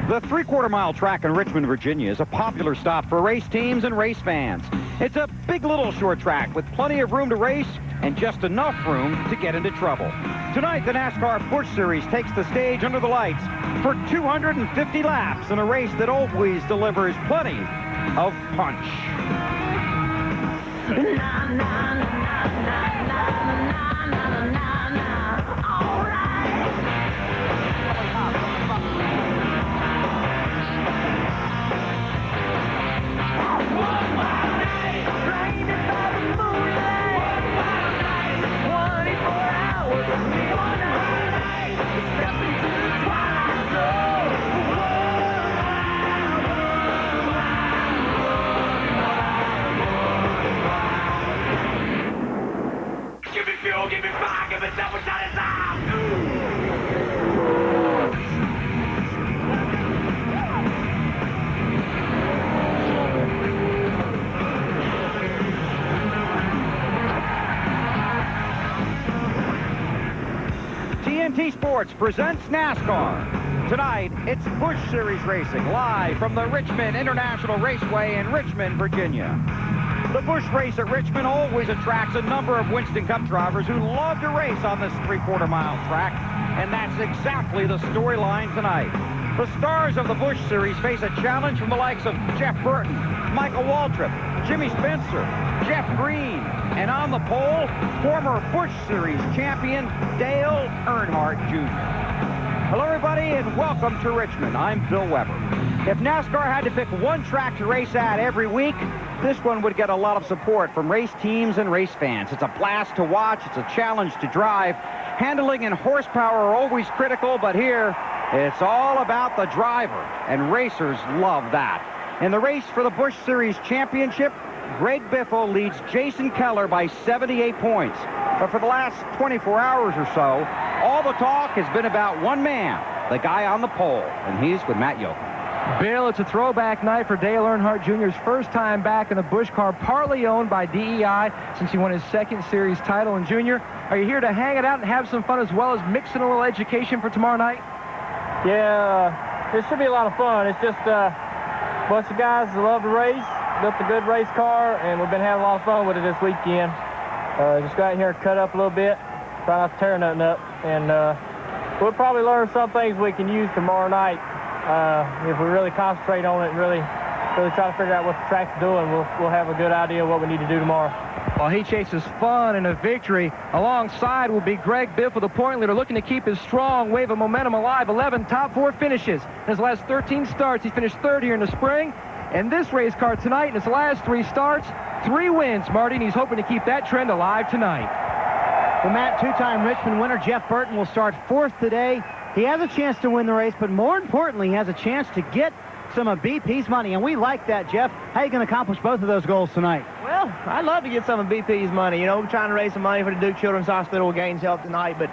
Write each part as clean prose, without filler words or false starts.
The three-quarter-mile track in Richmond, Virginia is a popular stop for race teams and race fans. It's a big little short track with plenty of room to race and just enough room to get into trouble. Tonight, the NASCAR Busch Series takes the stage under the lights for 250 laps in a race that always delivers plenty of punch. Give me fire, give me double shot is out! TNT Sports presents NASCAR. Tonight, it's Busch Series racing live from the Richmond International Raceway in Richmond, Virginia. The Busch race at Richmond always attracts a number of Winston Cup drivers who love to race on this three-quarter-mile track, and that's exactly the storyline tonight. The stars of the Busch Series face a challenge from the likes of Jeff Burton, Michael Waltrip, Jimmy Spencer, Jeff Green, and on the pole, former Busch Series champion Dale Earnhardt Jr. Hello, everybody, and welcome to Richmond. I'm Bill Weber. If NASCAR had to pick one track to race at every week, this one would get a lot of support from race teams and race fans. It's a blast to watch. It's a challenge to drive. Handling and horsepower are always critical, but here, it's all about the driver, and racers love that. In the race for the Busch Series championship, Greg Biffle leads Jason Keller by 78 points. But for the last 24 hours or so, all the talk has been about one man, the guy on the pole, and he's with Matt Yoakum. Bill, it's a throwback night for Dale Earnhardt Jr.'s first time back in a Busch car, partly owned by DEI since he won his second series title. And Junior, are you here to hang it out and have some fun as well as mixing a little education for tomorrow night? Yeah, it should be a lot of fun. It's just a bunch of guys that love to race, built a good race car, and we've been having a lot of fun with it this weekend. Just got in here and cut up a little bit, try not to tear nothing up, and we'll probably learn some things we can use tomorrow night. If we really concentrate on it and really try to figure out what the track's doing, we'll have a good idea of what we need to do tomorrow. While he chases fun and a victory, alongside will be Greg Biffle, the point leader, looking to keep his strong wave of momentum alive. 11 top 4 finishes. In his last 13 starts, he finished third here in the spring. And this race car tonight, in his last 3 starts, 3 wins, Marty, and he's hoping to keep that trend alive tonight. Well, Matt, 2-time Richmond winner Jeff Burton will start 4th today. He has a chance to win the race, but more importantly, he has a chance to get some of BP's money, and we like that, Jeff. How are you going to accomplish both of those goals tonight? Well, I'd love to get some of BP's money. You know, we're trying to raise some money for the Duke Children's Hospital with Gaines Health tonight, but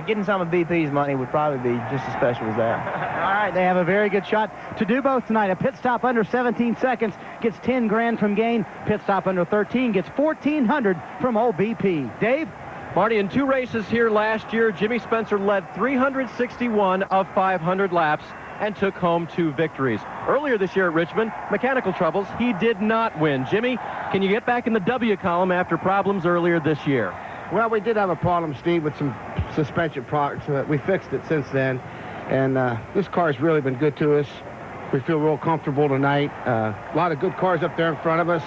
getting some of BP's money would probably be just as special as that. All right, they have a very good shot to do both tonight. A pit stop under 17 seconds gets 10 grand from Gain. Pit stop under 13 gets 1,400 from old BP. Dave? Marty, in 2 races here last year, Jimmy Spencer led 361 of 500 laps and took home 2 victories. Earlier this year at Richmond, mechanical troubles, he did not win. Jimmy, can you get back in the W column after problems earlier this year? Well, we did have a problem, Steve, with some suspension products. We fixed it since then, and this car has really been good to us. We feel real comfortable tonight. A lot of good cars up there in front of us.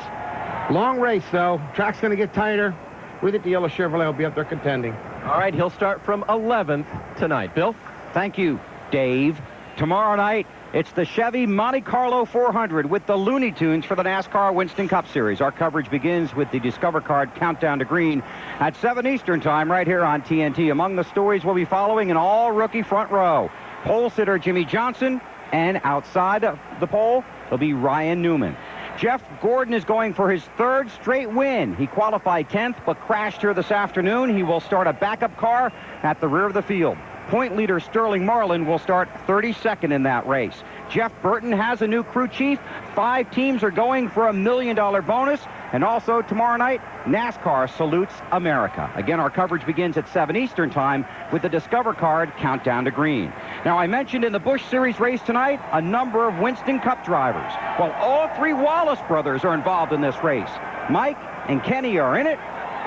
Long race, though. Track's going to get tighter. We think the yellow Chevrolet will be up there contending. All right, he'll start from 11th tonight. Bill? Thank you, Dave. Tomorrow night, it's the Chevy Monte Carlo 400 with the Looney Tunes for the NASCAR Winston Cup Series. Our coverage begins with the Discover Card Countdown to Green at 7 Eastern Time right here on TNT. Among the stories we'll be following, an all-rookie front row. Pole sitter Jimmy Johnson, and outside of the pole, it'll be Ryan Newman. Jeff Gordon is going for his 3rd straight win. He qualified 10th, but crashed here this afternoon. He will start a backup car at the rear of the field. Point leader Sterling Marlin will start 32nd in that race. Jeff Burton has a new crew chief. 5 teams are going for $1 million bonus. And also tomorrow night, NASCAR Salutes America. Again, our coverage begins at 7 Eastern Time with the Discover Card Countdown to Green. Now, I mentioned in the Busch Series race tonight a number of Winston Cup drivers. Well, all three Wallace brothers are involved in this race. Mike and Kenny are in it,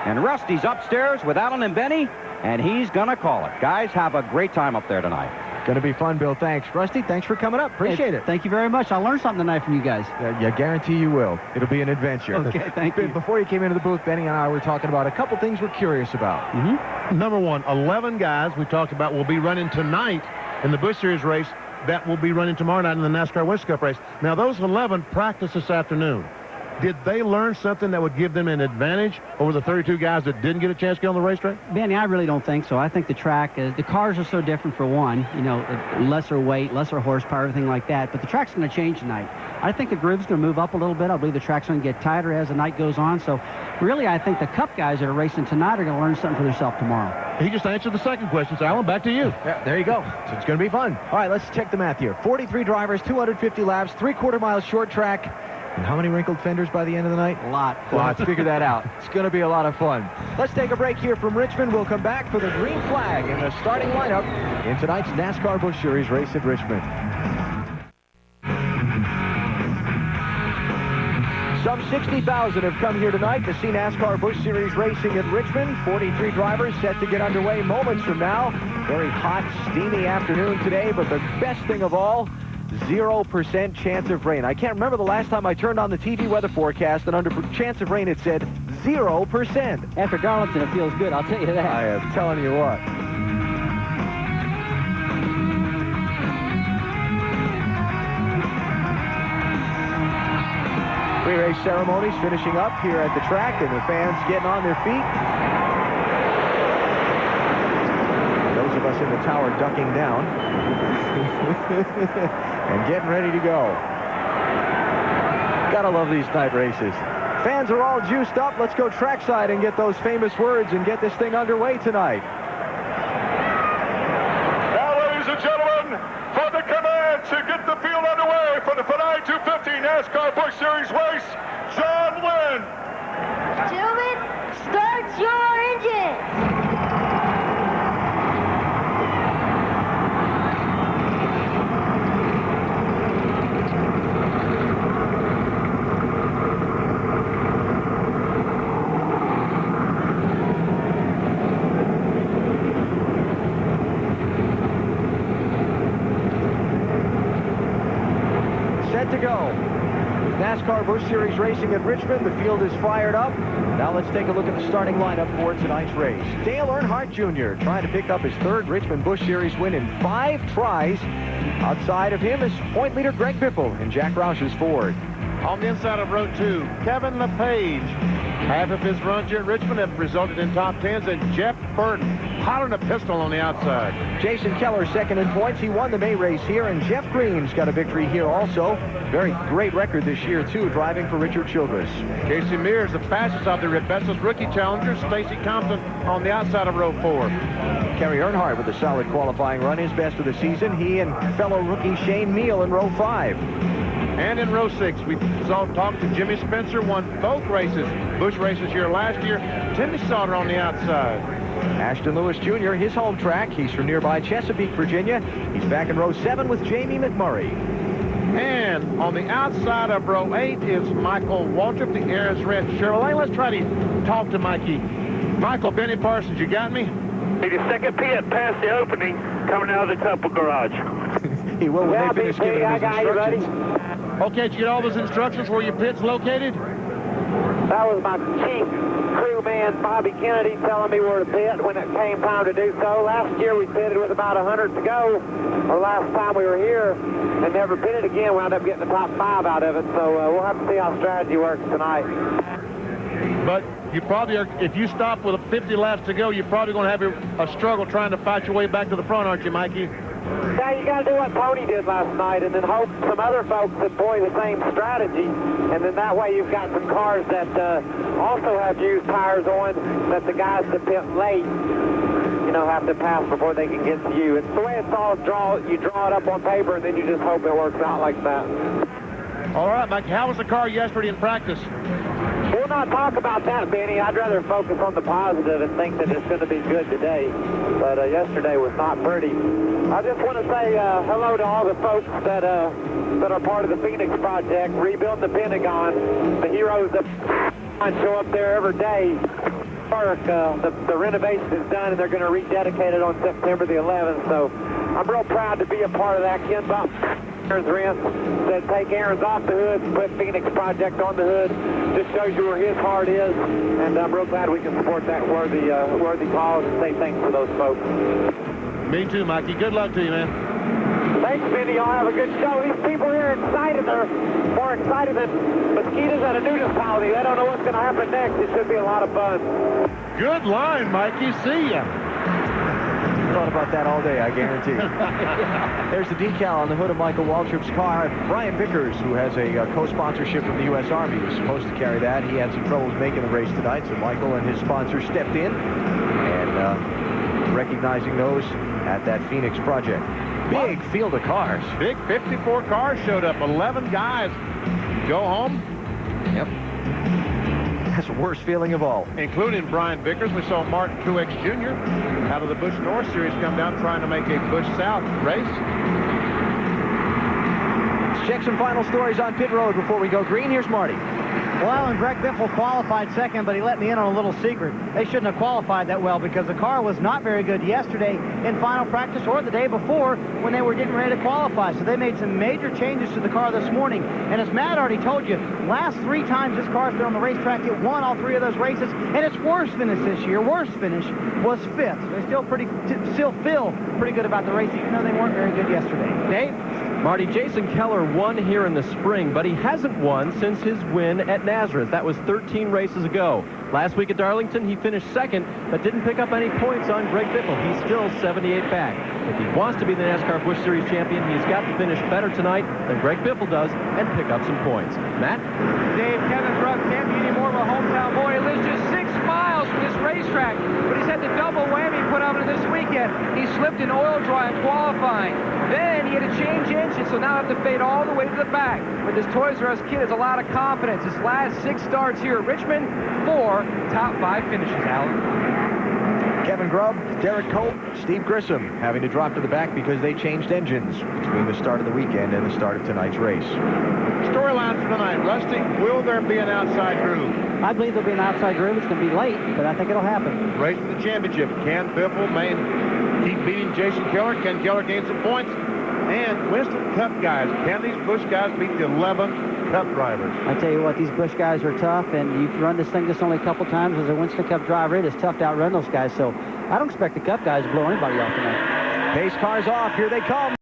and Rusty's upstairs with Alan and Benny, and he's going to call it. Guys, have a great time up there tonight. Going to be fun, Bill. Thanks. Rusty, thanks for coming up. Appreciate it. Thank you very much. I learned something tonight from you guys. Yeah, guarantee you will. It'll be an adventure. Okay, thank you. Before you came into the booth, Benny and I were talking about a couple things we're curious about. Number one, 11 guys we talked about will be running tonight in the Busch Series race that will be running tomorrow night in the NASCAR West Cup race. Now, those 11 practiced this afternoon. Did they learn something that would give them an advantage over the 32 guys that didn't get a chance to get on the racetrack? Benny, I really don't think so. I think the track, the cars are so different for one, you know, lesser weight, lesser horsepower, everything like that. But the track's going to change tonight. I think the groove's going to move up a little bit. I believe the track's going to get tighter as the night goes on. So really, I think the Cup guys that are racing tonight are going to learn something for themselves tomorrow. He just answered the second question, so Alan, back to you. Yeah, there you go. So it's going to be fun. All right, let's check the math here. 43 drivers, 250 laps, 3/4 mile short track. And how many wrinkled fenders by the end of the night? A lot. Well, let's figure that out. It's going to be a lot of fun. Let's take a break here from Richmond. We'll come back for the green flag and the starting lineup in tonight's NASCAR Busch Series race at Richmond. Some 60,000 have come here tonight to see NASCAR Busch Series racing at Richmond. 43 drivers set to get underway moments from now. Very hot, steamy afternoon today, but the best thing of all, 0% chance of rain. I can't remember the last time I turned on the TV weather forecast and under chance of rain it said 0%. After Darlington, it feels good, I'll tell you that. I am telling you what. Pre-race ceremonies finishing up here at the track, and the fans getting on their feet. Those of us in the tower ducking down. And getting ready to go. Gotta love these night races. Fans are all juiced up. Let's go trackside and get those famous words and get this thing underway tonight. Now, ladies and gentlemen, for the command to get the field underway for the Funai 250 NASCAR Busch Series race, John Wynn. Gentlemen, start your engines. To go. NASCAR Busch Series racing at Richmond. The field is fired up. Now let's take a look at the starting lineup for tonight's race. Dale Earnhardt Jr. trying to pick up his third Richmond Busch Series win in 5 tries. Outside of him is point leader Greg Biffle in Jack Roush's Ford. On the inside of row 2, Kevin LePage. Half of his runs here at Richmond have resulted in top 10s, and Jeff Burton hollering a pistol on the outside. Jason Keller second in points. He won the May race here, and Jeff Green's got a victory here also. Very great record this year, too, driving for Richard Childress. Casey Mears, the fastest of the Rebecca's rookie challengers. Stacy Compton on the outside of row 4. Kerry Earnhardt with a solid qualifying run, his best of the season. He and fellow rookie Shane Neal in row 5. And in row 6, we talked to Jimmy Spencer, won both races, Busch races here last year. Timmy Sauter on the outside. Ashton Lewis Jr., his home track. He's from nearby Chesapeake, Virginia. He's back in row 7 with Jamie McMurray. And on the outside of row 8 is Michael Waltrip, the Ayers Red Chevrolet. Let's try to talk to Mikey. Michael, Benny Parsons, you got me? Need a second pit past the opening coming out of the couple garage. He will when they finish giving him his instructions. Okay, did you get all those instructions where your pit's located? That was my chief crewman, Bobby Kennedy, telling me where to pit when it came time to do so. Last year we pitted with about 100 to go, or last time we were here, and never pitted again. Wound up getting the top 5 out of it, so we'll have to see how strategy works tonight. But you probably are, if you stop with 50 laps to go, you're probably going to have a struggle trying to fight your way back to the front, aren't you, Mikey? Yeah, you got to do what Tony did last night, and then hope some other folks employ the same strategy, and then that way you've got some cars that also have used tires on that the guys that pit late, you know, have to pass before they can get to you. It's the way it's all you draw it up on paper, and then you just hope it works out like that. All right, Mike, how was the car yesterday in practice? We'll not talk about that, Benny. I'd rather focus on the positive and think that it's going to be good today. But yesterday was not pretty. I just want to say hello to all the folks that are part of the Phoenix Project, rebuilding the Pentagon. The heroes that show up there every day. The renovation is done, and they're going to rededicate it on September the 11th. So I'm real proud to be a part of that. Ken Bob Aaron's rent said take Aaron's off the hood and put Phoenix Project on the hood. Just shows you where his heart is, and I'm real glad we can support that worthy cause and say thanks to those folks. Me too, Mikey. Good luck to you, man. Thanks, Vinny. Y'all have a good show. These people here are excited. They're more excited than mosquitoes at a nudist colony. They don't know what's going to happen next. It should be a lot of fun. Good line, Mikey. See ya. Thought about that all day, I guarantee. There's the decal on the hood of Michael Waltrip's car. Brian Vickers, who has a co-sponsorship from the U.S. Army, was supposed to carry that. He had some troubles making the race tonight, so Michael and his sponsor stepped in and recognizing those at that Phoenix Project. Big field of cars. Big 54 cars showed up. 11 guys go home. Yep. That's the worst feeling of all. Including Brian Vickers. We saw Martin Truex Jr. out of the Busch North Series come down trying to make a Busch South race. Let's check some final stories on pit road before we go green. Here's Marty. Well, and Greg Biffle qualified second, but he let me in on a little secret. They shouldn't have qualified that well because the car was not very good yesterday in final practice or the day before when they were getting ready to qualify. So they made some major changes to the car this morning. And as Matt already told you, last 3 times this car's been on the racetrack, it won all 3 of those races. And its worst finish this year, worst finish, was 5th. They still feel pretty good about the race, even though they weren't very good yesterday. Dave? Marty, Jason Keller won here in the spring, but he hasn't won since his win at Nazareth. That was 13 races ago. Last week at Darlington, he finished second, but didn't pick up any points on Greg Biffle. He's still 78 back. If he wants to be the NASCAR Busch Series champion, he's got to finish better tonight than Greg Biffle does and pick up some points. Matt? Dave, Kevin Grubb can't be any more of a hometown boy. He lives just 6 miles from this racetrack, but he's had the double whammy put on him this weekend. He slipped in oil dry in qualifying. Then he had to change engine, so now I have to fade all the way to the back. But this Toys R Us kid has a lot of confidence. His last 6 starts here at Richmond, 4 top 5 finishes, Alan. Kevin Grubb, Derek Cope, Steve Grissom having to drop to the back because they changed engines between the start of the weekend and the start of tonight's race. Storyline for tonight. Rusty, will there be an outside groove? I believe there'll be an outside groove. It's going to be late, but I think it'll happen. Race for the championship. Can Biffle keep beating Jason Keller? Can Keller gain some points? And Winston Cup guys. Can these Busch guys beat the 11 Cup drivers? I tell you what, these Busch guys are tough, and you've run this thing just only a couple times as a Winston Cup driver. It is tough to outrun those guys, so I don't expect the Cup guys to blow anybody off tonight. Pace cars off. Here they come.